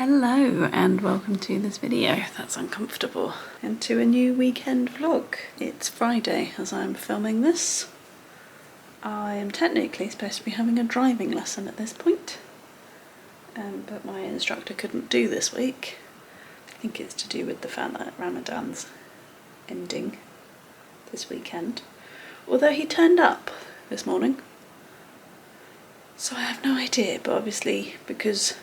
Hello and welcome to this video. That's uncomfortable. And to a new weekend vlog. It's Friday as I'm filming this. I am technically supposed to be having a driving lesson at this point, but my instructor couldn't do this week. I think it's to do with the fact that Ramadan's ending this weekend. Although he turned up this morning, so I have no idea, but obviously because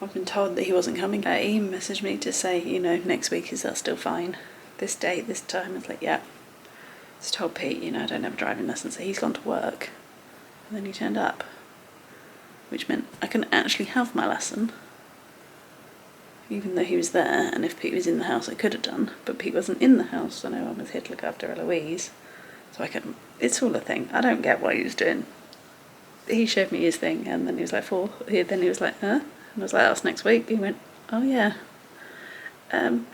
I've been told that he wasn't coming, he messaged me to say, you know, next week, is that still fine? This date, this time. I was like, yeah. Just told Pete, you know, I don't have a driving lesson, so he's gone to work. And then he turned up, which meant I couldn't actually have my lesson, even though he was there. And if Pete was in the house, I could have done, but Pete wasn't in the house. I know I was here to look after Eloise, so I couldn't. It's all a thing. I don't get what he was doing. He showed me his thing, and then he was like, then he was like, huh? And I was like, that's next week. He went, oh yeah. So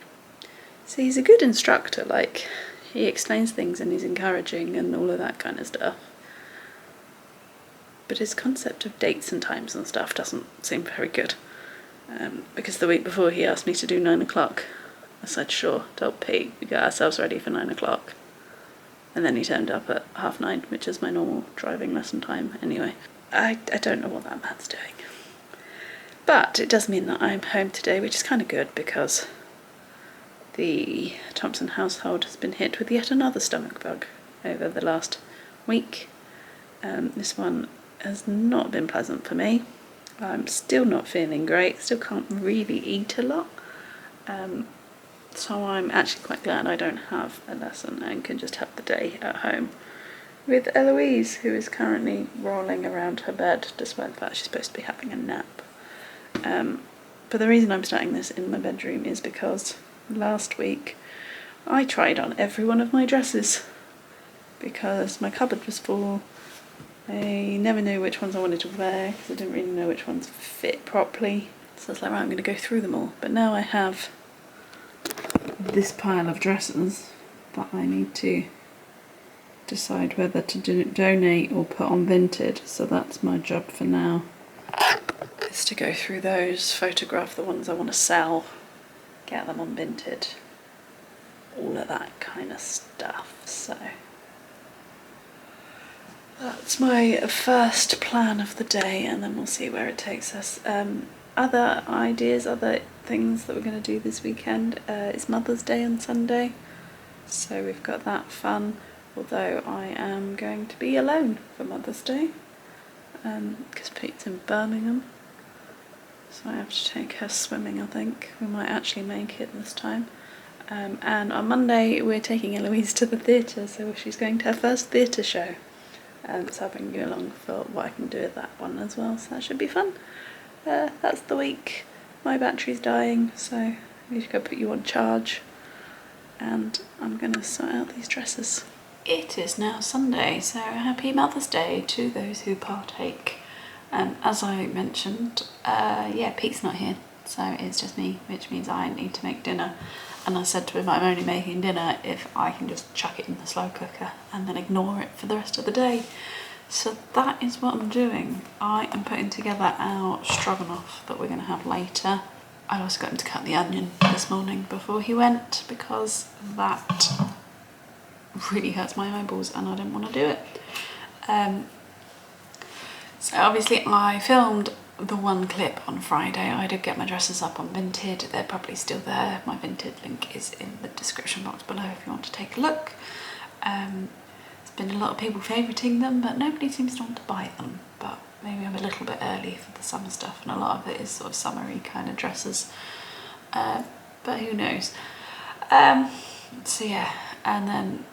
he's a good instructor, like, he explains things and he's encouraging and all of that kind of stuff. But his concept of dates and times and stuff doesn't seem very good. Because the week before he asked me to do 9 o'clock. I said, sure, told Pete, we got ourselves ready for 9 o'clock. And then he turned up at 9:30, which is my normal driving lesson time anyway. I don't know what that man's doing. But it does mean that I'm home today, which is kind of good because the Thompson household has been hit with yet another stomach bug over the last week. This one has not been pleasant for me. I'm still not feeling great, still can't really eat a lot. So I'm actually quite glad I don't have a lesson and can just have the day at home with Eloise, who is currently rolling around her bed despite the fact she's supposed to be having a nap. But the reason I'm starting this in my bedroom is because last week I tried on every one of my dresses because my cupboard was full. I never knew which ones I wanted to wear because I didn't really know which ones fit properly. So I was like, right, I'm going to go through them all. But now I have this pile of dresses that I need to decide whether to donate or put on Vinted. So that's my job for now. Is to go through those, photograph the ones I want to sell, get them on Vinted, all of that kind of stuff. So that's my first plan of the day, and then we'll see where it takes us. Other ideas, other things that we're going to do this weekend, it's Mother's Day on Sunday, so we've got that fun, although I am going to be alone for Mother's Day because Pete's in Birmingham. So I have to take her swimming, I think. We might actually make it this time. And on Monday we're taking Eloise to the theatre, so she's going to her first theatre show. So I'll bring you along for what I can do with that one as well, so that should be fun. That's the week. My battery's dying, so I need to go put you on charge. And I'm going to sort out these dresses. It is now Sunday, so happy Mother's Day to those who partake. As I mentioned, Pete's not here, so it's just me, which means I need to make dinner. And I said to him, I'm only making dinner if I can just chuck it in the slow cooker and then ignore it for the rest of the day. So that is what I'm doing. I am putting together our stroganoff that we're going to have later. I also got him to cut the onion this morning before he went because that really hurts my eyeballs and I didn't want to do it. So obviously I filmed the one clip on Friday. I did get my dresses up on Vinted. They're probably still there. My Vinted link is in the description box below if you want to take a look. There's been a lot of people favouriting them, but nobody seems to want to buy them. But maybe I'm a little bit early for the summer stuff, and a lot of it is sort of summery kind of dresses. But who knows? So yeah, and then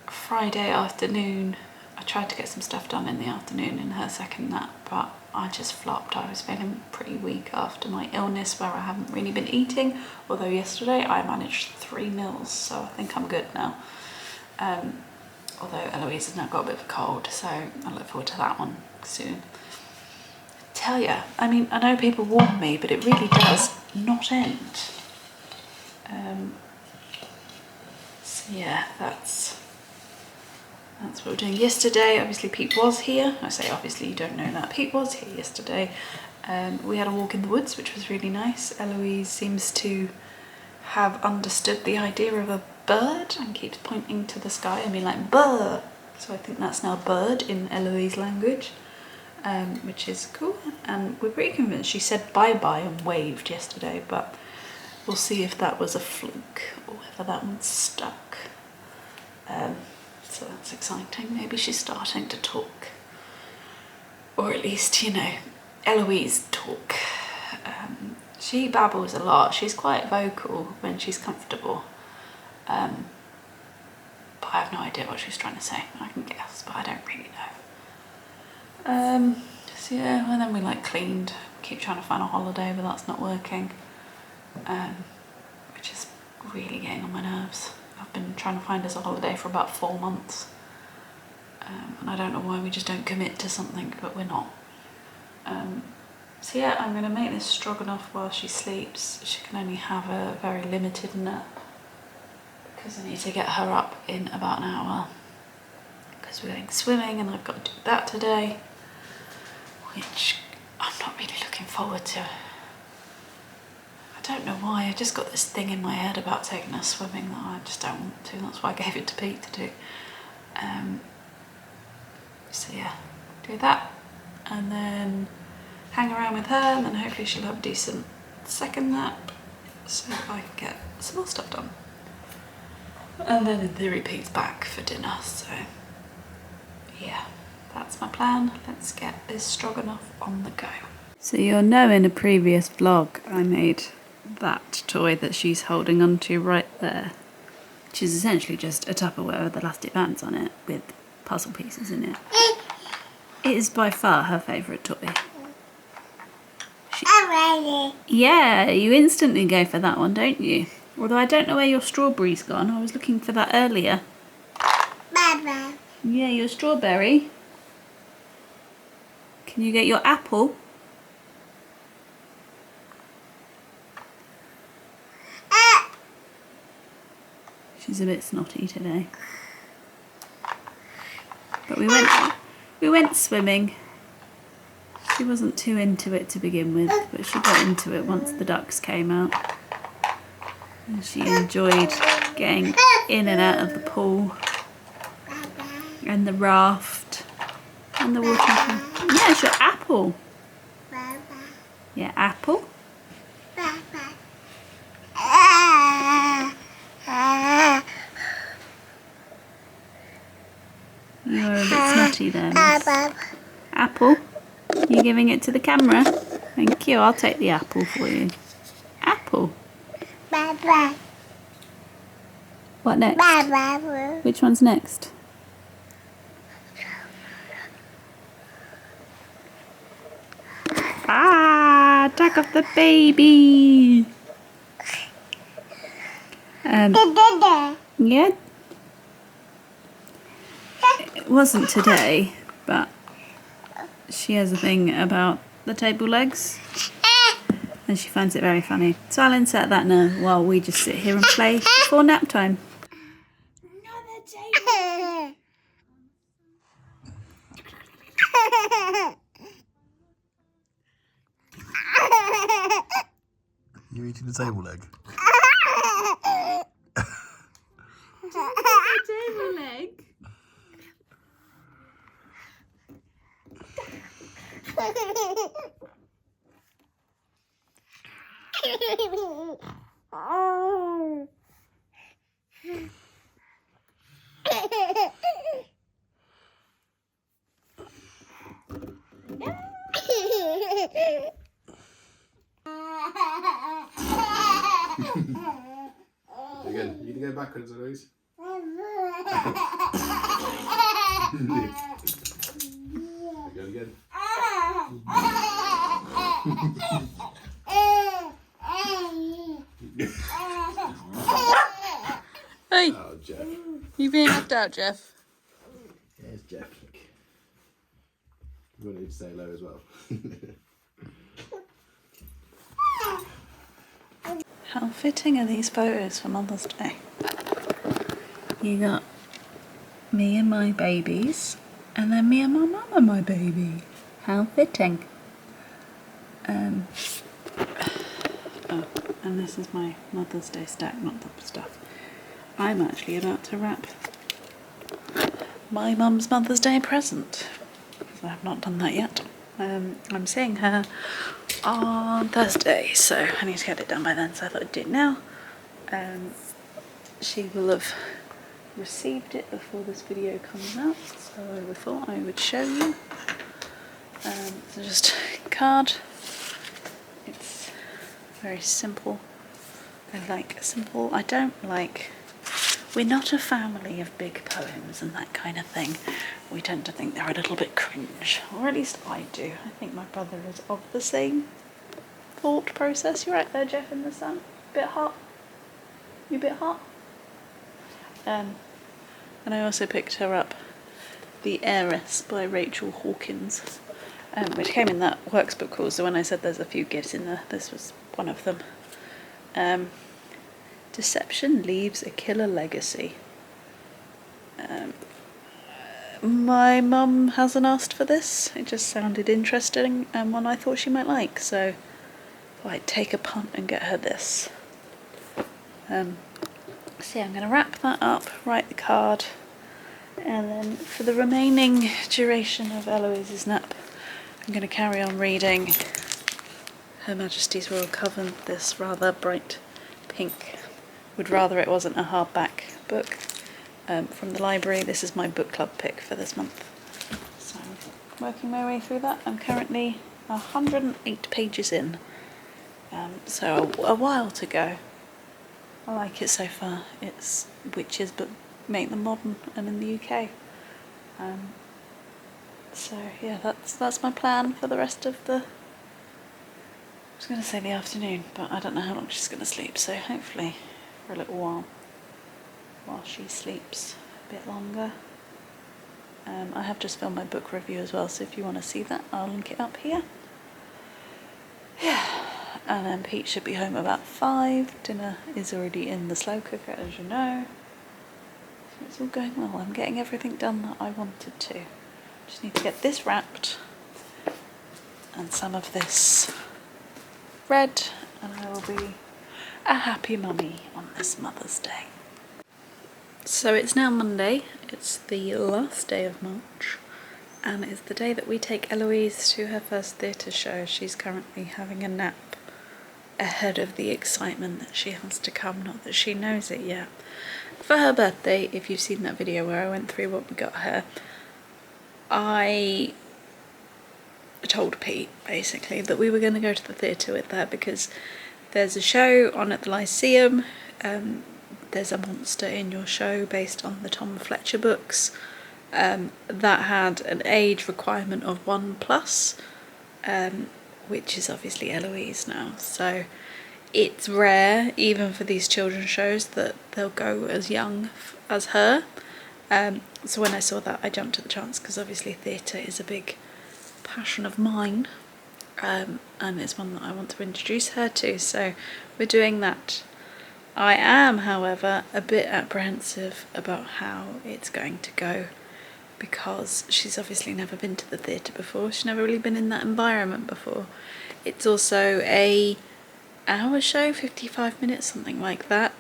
Friday afternoon, I tried to get some stuff done in the afternoon in her second nap, but I just flopped. I was feeling pretty weak after my illness where I haven't really been eating, although yesterday I managed 3 meals, so I think I'm good now. Although Eloise has now got a bit of a cold, so I look forward to that one soon. I tell ya, I mean, I know people warn me, but it really does not end. So yeah, that's what we're doing. Yesterday, obviously Pete was here. I say obviously, you don't know that. Pete was here yesterday. We had a walk in the woods, which was really nice. Eloise seems to have understood the idea of a bird and keeps pointing to the sky and being like, bird. So I think that's now bird in Eloise language, which is cool. And we're pretty convinced. She said bye-bye and waved yesterday, but we'll see if that was a fluke or whether that one's stuck. So that's exciting. Maybe she's starting to talk. Or at least, you know, Eloise talk. She babbles a lot. She's quite vocal when she's comfortable. But I have no idea what she's trying to say. I can guess, but I don't really know. So yeah, and then we like cleaned. Keep trying to find a holiday, but that's not working. Which is really getting on my nerves. I've been trying to find us a holiday for about 4 months. And I don't know why we just don't commit to something, but we're not. So yeah, I'm going to make this stroganoff while she sleeps. She can only have a very limited nap because I need to get her up in about an hour because we're going swimming and I've got to do that today, which I'm not really looking forward to. I don't know why, I just got this thing in my head about taking her swimming that I just don't want to. That's why I gave it to Pete to do. So yeah, do that and then hang around with her, and then hopefully she'll have a decent second nap so I can get some more stuff done. And then in theory Pete's back for dinner, so yeah, that's my plan. Let's get this stroganoff on the go. So you'll know in a previous vlog I made that toy that she's holding onto right there, which is essentially just a Tupperware with elastic bands on it with puzzle pieces in it. It is by far her favourite toy. Yeah, you instantly go for that one, don't you? Although I don't know where your strawberry's gone. I was looking for that earlier. Baba. Yeah, your strawberry. Can you get your apple? She's a bit snotty today. But we went swimming. She wasn't too into it to begin with, but she got into it once the ducks came out. And she enjoyed getting in and out of the pool and the raft and the water. Yeah, it's your apple. Yeah, apple. You're a bit snotty there, miss. Apple. You're giving it to the camera? Thank you, I'll take the apple for you. Apple. What next? Which one's next? Ah, attack of the baby. Yeah. It wasn't today, but she has a thing about the table legs and she finds it very funny. So I'll insert that now while we just sit here and play before nap time. Another table. You eating the table leg? Table leg. Again, you can go backwards, Eloise. Go again. Hey, Oh, Jeff. you being left out, Jeff? There's Jeff. Look. You wanted to say hello as well. How fitting are these photos for Mother's Day? You got me and my babies, and then me and my mum and my baby. How fitting. Oh, and this is my Mother's Day stack, not the stuff. I'm actually about to wrap my mum's Mother's Day present, because I have not done that yet. I'm seeing her on Thursday, so I need to get it done by then, so I thought I'd do it now. She will have received it before this video comes out, so I thought I would show you. So just a card. It's very simple. I like simple. I don't like... We're not a family of big poems and that kind of thing. We tend to think they're a little bit cringe, or at least I do. I think my brother is of the same thought process. You're right there, Jeff, in the sun. Bit hot? You a bit hot? And I also picked her up The Heiress by Rachel Hawkins, which came in that works book course, so when I said there's a few gifts in there, this was one of them. Deception leaves a killer legacy. My mum hasn't asked for this, it just sounded interesting and one I thought she might like, so I thought I'd take a punt and get her this. So yeah, I'm going to wrap that up, write the card, and then for the remaining duration of Eloise's nap, I'm going to carry on reading Her Majesty's Royal Coven, this rather bright pink. Would rather it wasn't a hardback book. From the library. This is my book club pick for this month. So working my way through that. I'm currently 108 pages in, so a while to go. I like it so far. It's witches but make them modern and in the UK. So yeah, that's my plan for the rest of the... I was going to say the afternoon, but I don't know how long she's going to sleep, so hopefully for a little while she sleeps a bit longer. I have just filmed my book review as well, so if you want to see that, I'll link it up here. Yeah, and then Pete should be home about 5. Dinner is already in the slow cooker, as you know. So it's all going well. I'm getting everything done that I wanted to. Just need to get this wrapped and some of this read, and I will be a happy mummy on this Mother's Day. So it's now Monday, it's the last day of March, and it's the day that we take Eloise to her first theatre show. She's currently having a nap ahead of the excitement that she has to come, not that she knows it yet. For her birthday, if you've seen that video where I went through what we got her, I told Pete basically that we were going to go to the theatre with her because there's a show on at the Lyceum. There's a monster in your show based on the Tom Fletcher books that had an age requirement of 1+, which is obviously Eloise now. So it's rare, even for these children's shows, that they'll go as young as her. So when I saw that, I jumped at the chance because obviously theatre is a big passion of mine, and it's one that I want to introduce her to. So we're doing that. I am, however, a bit apprehensive about how it's going to go because she's obviously never been to the theatre before. She's never really been in that environment before. It's also a hour show, 55 minutes, something like that.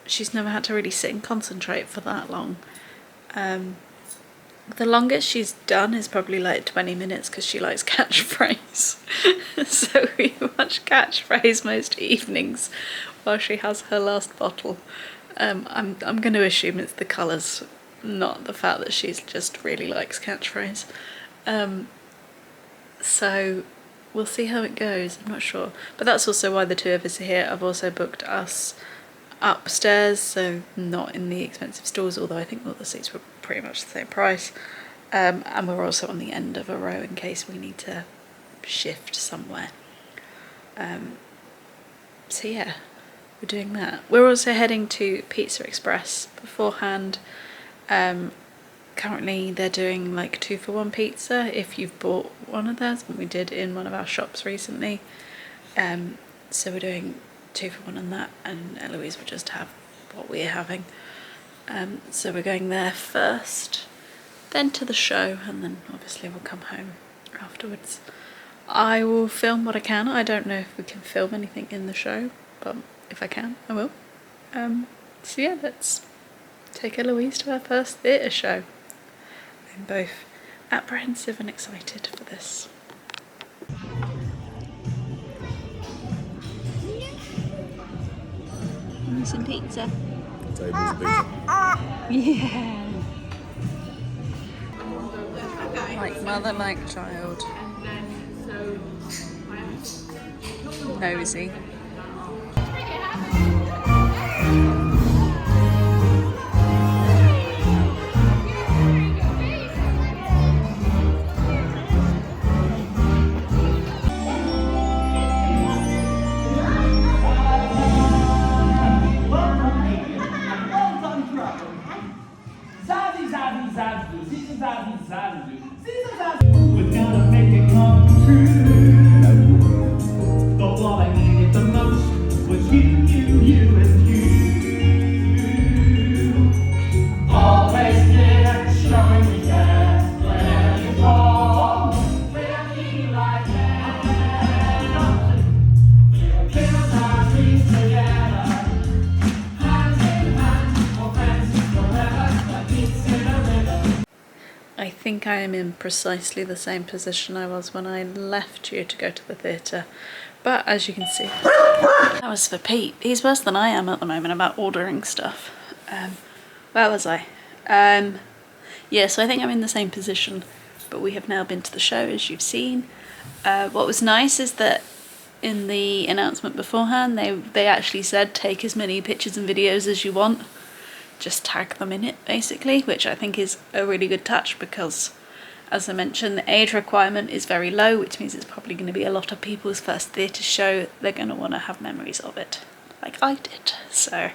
She's never had to really sit and concentrate for that long. The longest she's done is probably like 20 minutes because she likes Catchphrase. So we watch Catchphrase most evenings while she has her last bottle. I'm going to assume it's the colours, not the fact that she's just really likes Catchphrase. So we'll see how it goes, I'm not sure. But that's also why the two of us are here. I've also booked us upstairs, so not in the expensive stalls, although I think all the seats were pretty much the same price. And we're also on the end of a row in case we need to shift somewhere. So yeah, we're doing that. We're also heading to Pizza Express beforehand. Currently they're doing like 2-for-1 pizza if you've bought one of theirs, what we did in one of our shops recently. So we're doing 2-for-1 on that, and Eloise will just have what we're having. So we're going there first, then to the show, and then obviously we'll come home afterwards. I will film what I can. I don't know if we can film anything in the show, but if I can, I will. So yeah, let's take Eloise to her first theatre show. I'm both apprehensive and excited for this. Need some pizza. Tables pizza. Yeah. Like mother, like child. Nosy. We're gonna make it come true. But what I needed the most was you and you. Always there, showing me that where you go. We'll be like that. We'll build our dreams together. Hands in hand, for friends forever. Like beats in a rhythm. I think I am in precisely the same position I was when I left you to go to the theatre. But as you can see, that was for Pete. He's worse than I am at the moment about ordering stuff. Where was I? Yeah, so I think I'm in the same position, but we have now been to the show, as you've seen. What was nice is that in the announcement beforehand, they actually said take as many pictures and videos as you want. Just tag them in it, basically, which I think is a really good touch because, as I mentioned, the age requirement is very low, which means it's probably going to be a lot of people's first theatre show. They're going to want to have memories of it, like I did. So,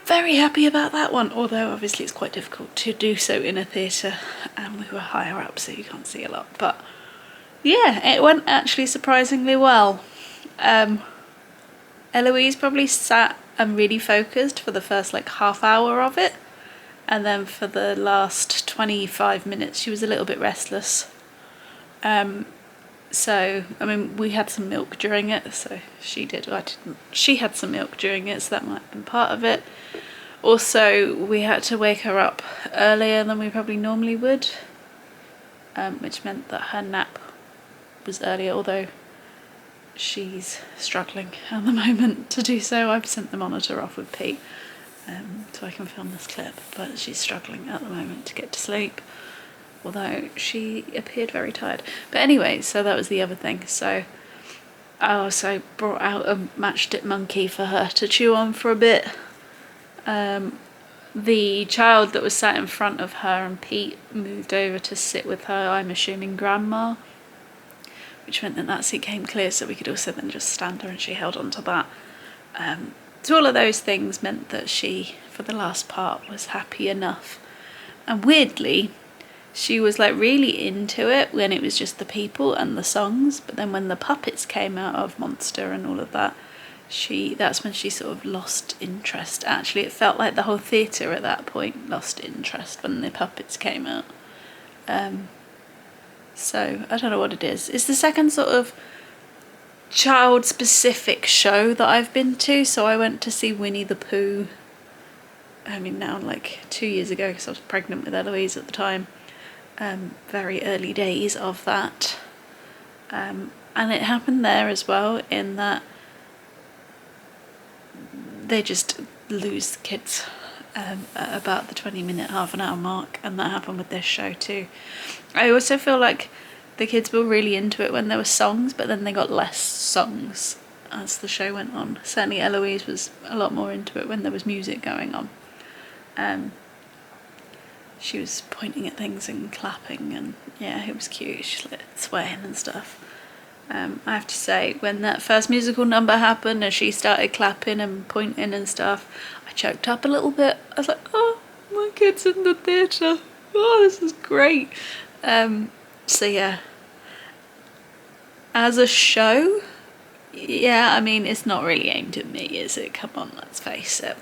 very happy about that one, although obviously it's quite difficult to do so in a theatre, and we were higher up, so you can't see a lot. But yeah, it went actually surprisingly well. Eloise probably sat and really focused for the first like half hour of it, and then for the last 25 minutes she was a little bit restless. So I mean, we had some milk during it, so she did. I didn't. She had some milk during it, so that might have been part of it. Also, we had to wake her up earlier than we probably normally would, which meant that her nap was earlier, although she's struggling at the moment to do so. I've sent the monitor off with Pete so I can film this clip, but she's struggling at the moment to get to sleep, although she appeared very tired. But anyway, so that was the other thing. So I also brought out a matchstick monkey for her to chew on for a bit. The child that was sat in front of her and Pete moved over to sit with her, I'm assuming grandma, which meant that that seat came clear, so we could also then just stand her, and she held on to that. So all of those things meant that she, for the last part, was happy enough. And weirdly, she was like really into it when it was just the people and the songs, but then when the puppets came out of Monster and all of that, that's when she sort of lost interest. Actually, it felt like the whole theatre at that point lost interest when the puppets came out. So I don't know what it is. It's the second sort of child-specific show that I've been to. So I went to see Winnie the Pooh, I mean now like 2 years ago, because I was pregnant with Eloise at the time. Very early days of that. And it happened there as well, in that they just lose the kids at about the 20-minute, half an hour mark, and that happened with this show too. I also feel like the kids were really into it when there were songs, but then they got less songs as the show went on. Certainly Eloise was a lot more into it when there was music going on. She was pointing at things and clapping, and yeah, it was cute. She was like swaying and stuff. I have to say, when that first musical number happened and she started clapping and pointing and stuff, I choked up a little bit. I was like, oh, my kid's in the theatre. Oh, this is great. So yeah, as a show, yeah, I mean, it's not really aimed at me, is it? Come on, let's face it.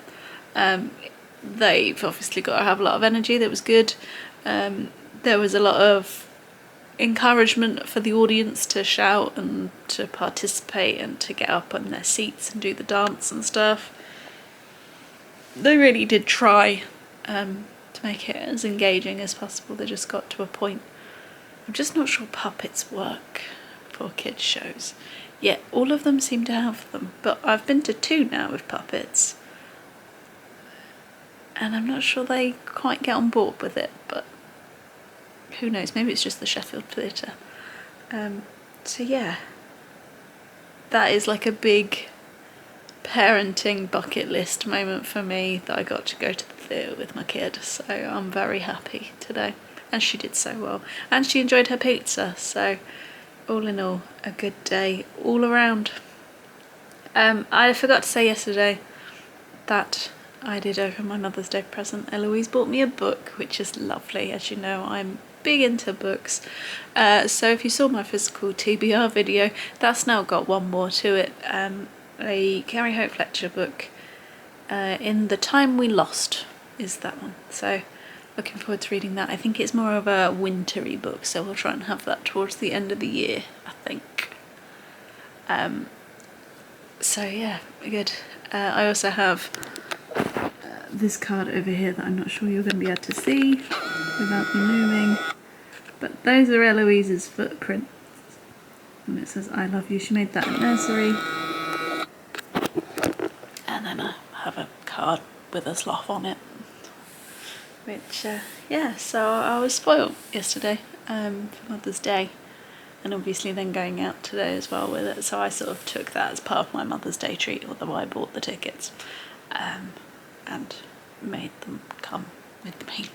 They've obviously got to have a lot of energy. That was good. There was a lot of encouragement for the audience to shout and to participate and to get up on their seats and do the dance and stuff. They really did try to make it as engaging as possible. They just got to a point. I'm just not sure puppets work for kids shows. Yet all of them seem to have them, but I've been to 2 now with puppets, and I'm not sure they quite get on board with it, but who knows, maybe it's just the Sheffield Theatre. So yeah, that is like a big parenting bucket list moment for me, that I got to go to the theatre with my kid, so I'm very happy today. And she did so well, and she enjoyed her pizza, so all in all, a good day all around. I forgot to say yesterday that I did open my Mother's Day present. Eloise bought me a book, which is lovely. As you know, I'm big into books. So if you saw my physical TBR video, that's now got one more to it. A Carrie Hope Fletcher book, In the Time We Lost is that one. So looking forward to reading that. I think it's more of a wintry book, so we'll try and have that towards the end of the year, I think. So yeah, good. I also have this card over here that I'm not sure you're going to be able to see without me moving, but those are Eloise's footprints, and it says I love you. She made that in nursery. And then I have a card with a sloth on it, which yeah, so I was spoiled yesterday for Mother's Day, and obviously then going out today as well with it, so I sort of took that as part of my Mother's Day treat, although I bought the tickets and made them come with me.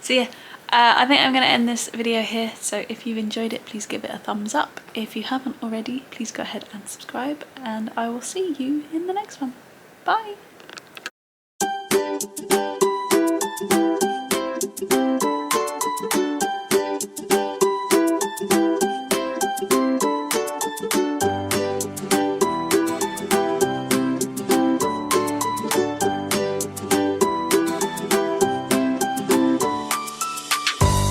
So yeah, I think I'm going to end this video here, so if you've enjoyed it, please give it a thumbs up. If you haven't already, please go ahead and subscribe, and I will see you in the next one. Bye!